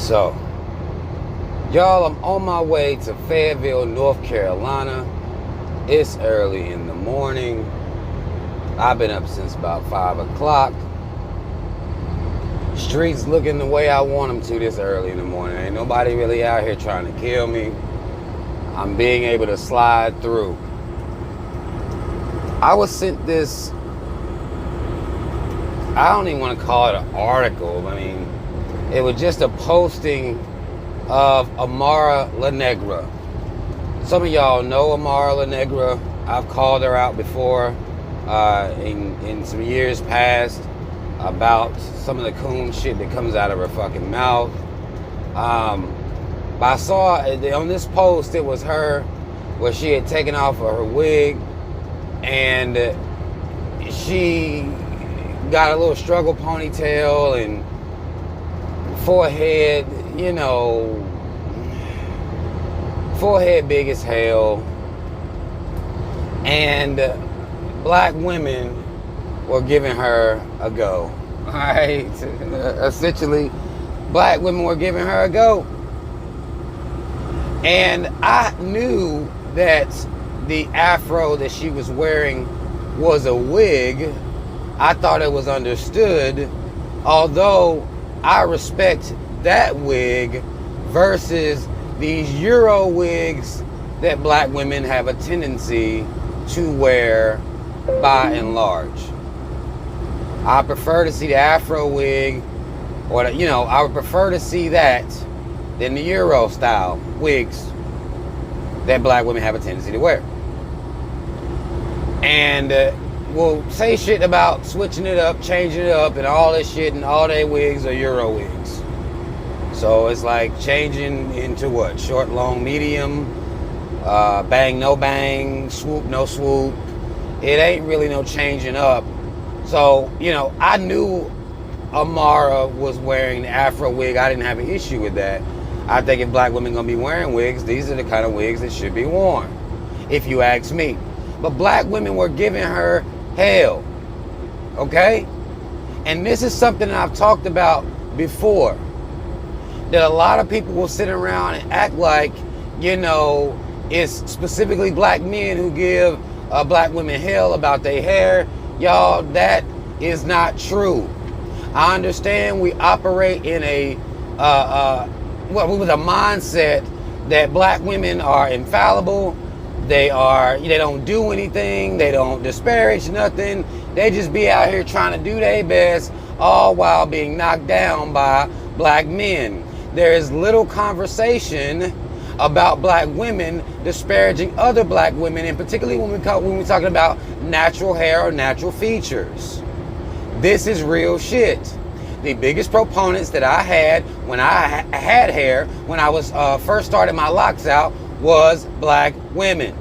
So, y'all, I'm on my way to Fayetteville, North Carolina. It's early in the morning. I've been up since about 5 o'clock. Streets looking the way I want them to this early in the morning. Ain't nobody really out here trying to kill me. I'm being able to slide through. I was sent this, I don't even want to call it an article. I mean, it was just a posting of Amara Negra. Some of y'all know Amara Negra. I've called her out before in some years past about some of the coon shit that comes out of her fucking mouth. But I saw on this post, it was her where she had taken off of her wig and she got a little struggle ponytail and forehead, you know, forehead big as hell. And black women were giving her a go. All right, essentially, black women were giving her a go. And I knew that the afro that she was wearing was a wig. I thought it was understood, although I respect that wig versus these Euro wigs that black women have a tendency to wear by and large. I prefer to see the afro wig, or I would prefer to see that than the Euro style wigs that black women have a tendency to wear. And we'll say shit about switching it up, changing it up, and all this shit, and all their wigs are Euro wigs. So it's like changing into what? Short, long, medium, bang, no bang, swoop, no swoop. It ain't really no changing up. So, I knew Amara was wearing the afro wig. I didn't have an issue with that. I think if black women gonna be wearing wigs, these are the kind of wigs that should be worn, if you ask me. But black women were giving her hell, okay? And this is something that I've talked about before, that a lot of people will sit around and act like, it's specifically black men who give black women hell about their hair. Y'all, that is not true. I understand we operate in with a mindset that black women are infallible. They don't do anything. They don't disparage nothing. They just be out here trying to do their best, all while being knocked down by black men. There is little conversation about black women disparaging other black women, and particularly when we're talking about natural hair or natural features. This is real shit. The biggest proponents that I had when I had hair, when I was first starting my locks out, was black women.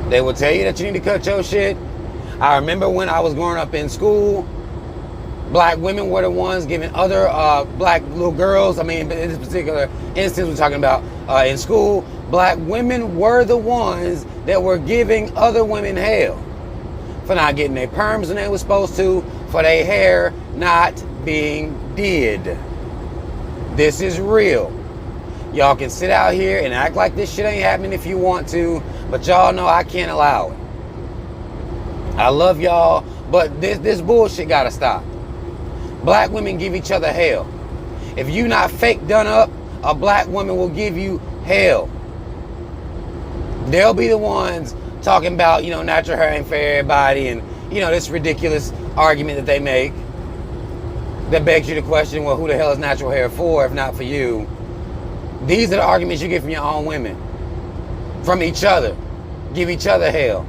They will tell you that you need to cut your shit. I remember when I was growing up in school, black women were the ones giving other black little girls, in this particular instance we're talking about in school, black women were the ones that were giving other women hell for not getting their perms when they were supposed to, for their hair not being did. This is real. Y'all can sit out here and act like this shit ain't happening if you want to, but y'all know I can't allow it. I love y'all, but this bullshit gotta stop. Black women give each other hell. If you not fake done up, a black woman will give you hell. They'll be the ones talking about, natural hair ain't for everybody, and, this ridiculous argument that they make that begs you to question, well, who the hell is natural hair for if not for you? These are the arguments you get from your own women, from each other. Give each other hell.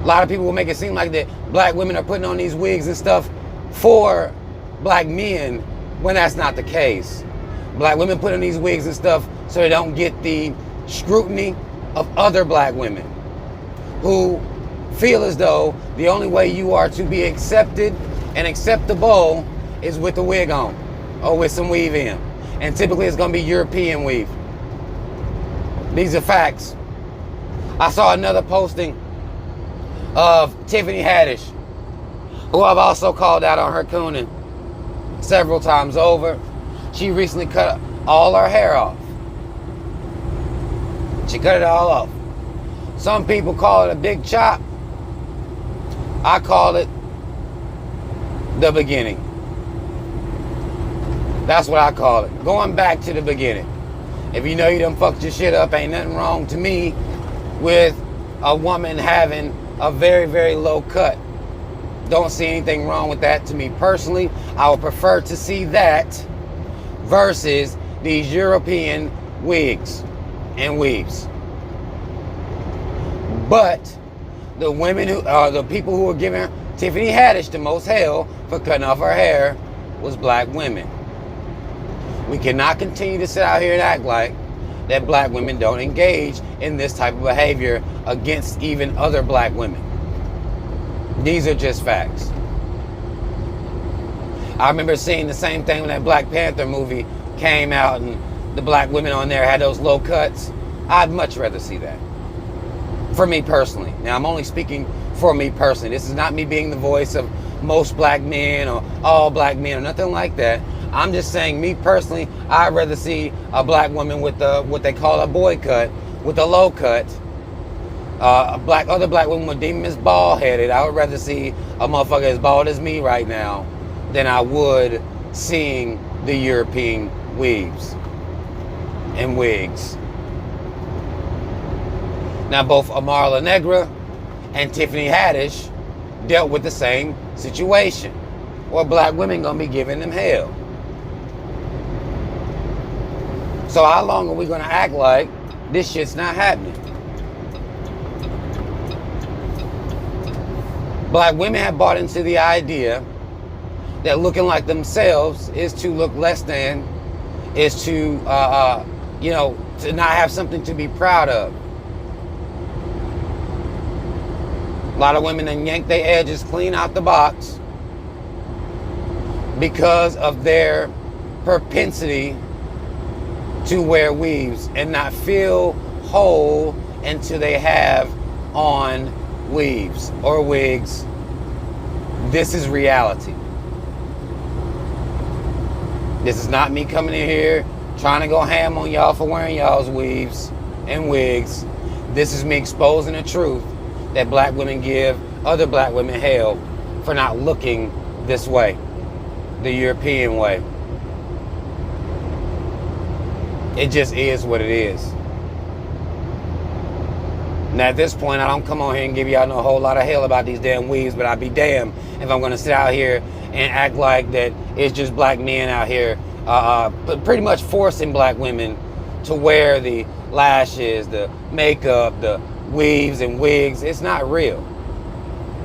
A lot of people will make it seem like that black women are putting on these wigs and stuff for black men, when that's not the case. Black women put on these wigs and stuff so they don't get the scrutiny of other black women who feel as though the only way you are to be accepted and acceptable is with the wig on or with some weave in. And typically it's going to be European weave. These are facts. I saw another posting of Tiffany Haddish, who I've also called out on her cooning. several times over. She recently cut all her hair off. She cut it all off. Some people call it a big chop. I call it the beginning. That's what I call it. Going back to the beginning. If you know you done fucked your shit up, ain't nothing wrong to me with a woman having a very, very low cut. Don't see anything wrong with that to me personally. I would prefer to see that versus these European wigs and weaves. But the women who are the people who were giving Tiffany Haddish the most hell for cutting off her hair was black women. We cannot continue to sit out here and act like that black women don't engage in this type of behavior against even other black women. These are just facts. I remember seeing the same thing when that Black Panther movie came out and the black women on there had those low cuts. I'd much rather see that. For me personally. Now, I'm only speaking for me personally. This is not me being the voice of most black men or all black men or nothing like that. I'm just saying, me personally, I'd rather see a black woman with what they call a boy cut, with a low cut. Other black women would deem as bald headed. I would rather see a motherfucker as bald as me right now than I would seeing the European weaves and wigs. Now, both Amara Negra and Tiffany Haddish dealt with the same situation, where black women gonna be giving them hell. So how long are we gonna act like this shit's not happening? Black women have bought into the idea that looking like themselves is to look less than, is to, to not have something to be proud of. A lot of women then yank their edges clean out the box because of their propensity to wear weaves and not feel whole until they have on weaves or wigs. This is reality. This is not me coming in here trying to go ham on y'all for wearing y'all's weaves and wigs. This is me exposing the truth that black women give other black women hell for not looking this way, the European way. It just is what it is. Now at this point, I don't come on here and give y'all no whole lot of hell about these damn weaves, but I'd be damned if I'm gonna sit out here and act like that it's just black men out here pretty much forcing black women to wear the lashes, the makeup, the weaves and wigs. It's not real.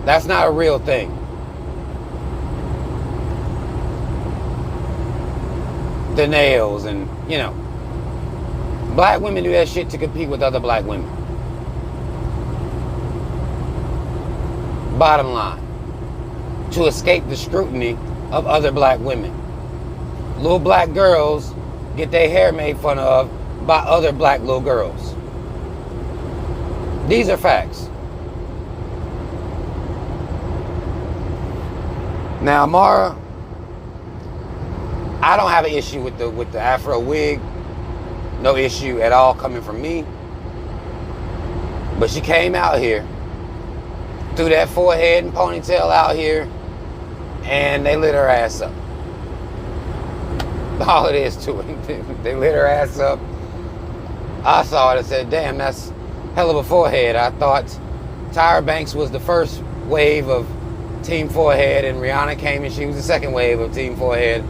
That's not a real thing. The nails and, black women do that shit to compete with other black women. Bottom line, to escape the scrutiny of other black women. Little black girls get their hair made fun of by other black little girls. These are facts. Now, Amara, I don't have an issue with the Afro wig. No issue at all coming from me. But she came out here, threw that forehead and ponytail out here, and they lit her ass up. All it is to it. They lit her ass up. I saw it and said, damn, that's hell of a forehead. I thought Tyra Banks was the first wave of Team Forehead, and Rihanna came and she was the second wave of Team Forehead.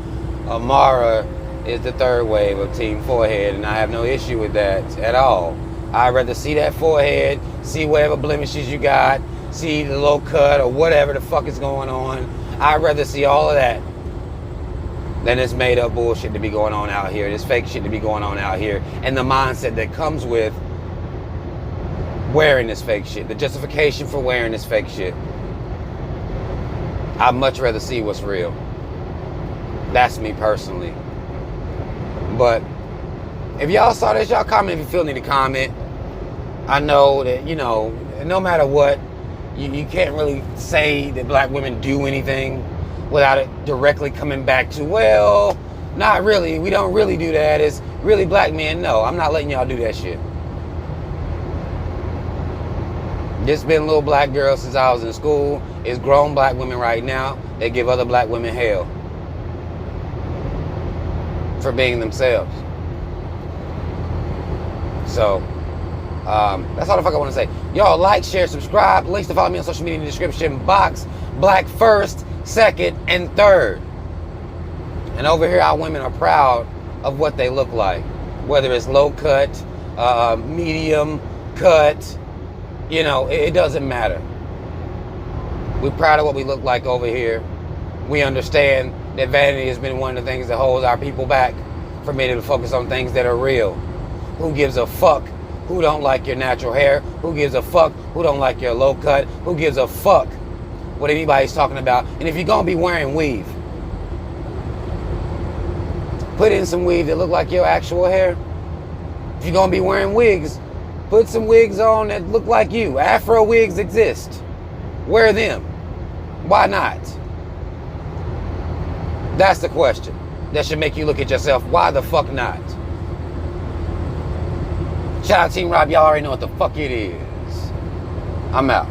Amara is the third wave of Team Forehead, and I have no issue with that at all. I'd rather see that forehead, see whatever blemishes you got, see the low cut or whatever the fuck is going on. I'd rather see all of that than this made up bullshit to be going on out here, this fake shit to be going on out here, and the mindset that comes with wearing this fake shit, the justification for wearing this fake shit. I'd much rather see what's real. That's me personally. But if y'all saw this, y'all comment if you feel need to comment. I know that, no matter what, you can't really say that black women do anything without it directly coming back to, well, not really. We don't really do that. It's really black men. No, I'm not letting y'all do that shit. This been little black girls since I was in school. It's grown black women right now. They give other black women hell for being themselves. So, that's all the fuck I want to say. Y'all like, share, subscribe. Links to follow me on social media in the description box. Black first, second, and third. And over here, our women are proud of what they look like. Whether it's low cut, medium cut, you know, it doesn't matter. We're proud of what we look like over here. We understand that vanity has been one of the things that holds our people back from being able to focus on things that are real. Who gives a fuck who don't like your natural hair? Who gives a fuck who don't like your low cut? Who gives a fuck what anybody's talking about? And if you're gonna be wearing weave, put in some weave that look like your actual hair. If you're gonna be wearing wigs, put some wigs on that look like you. Afro wigs exist. Wear them. Why not? That's the question that should make you look at yourself. Why the fuck not? Shout out Team Rob. Y'all already know what the fuck it is. I'm out.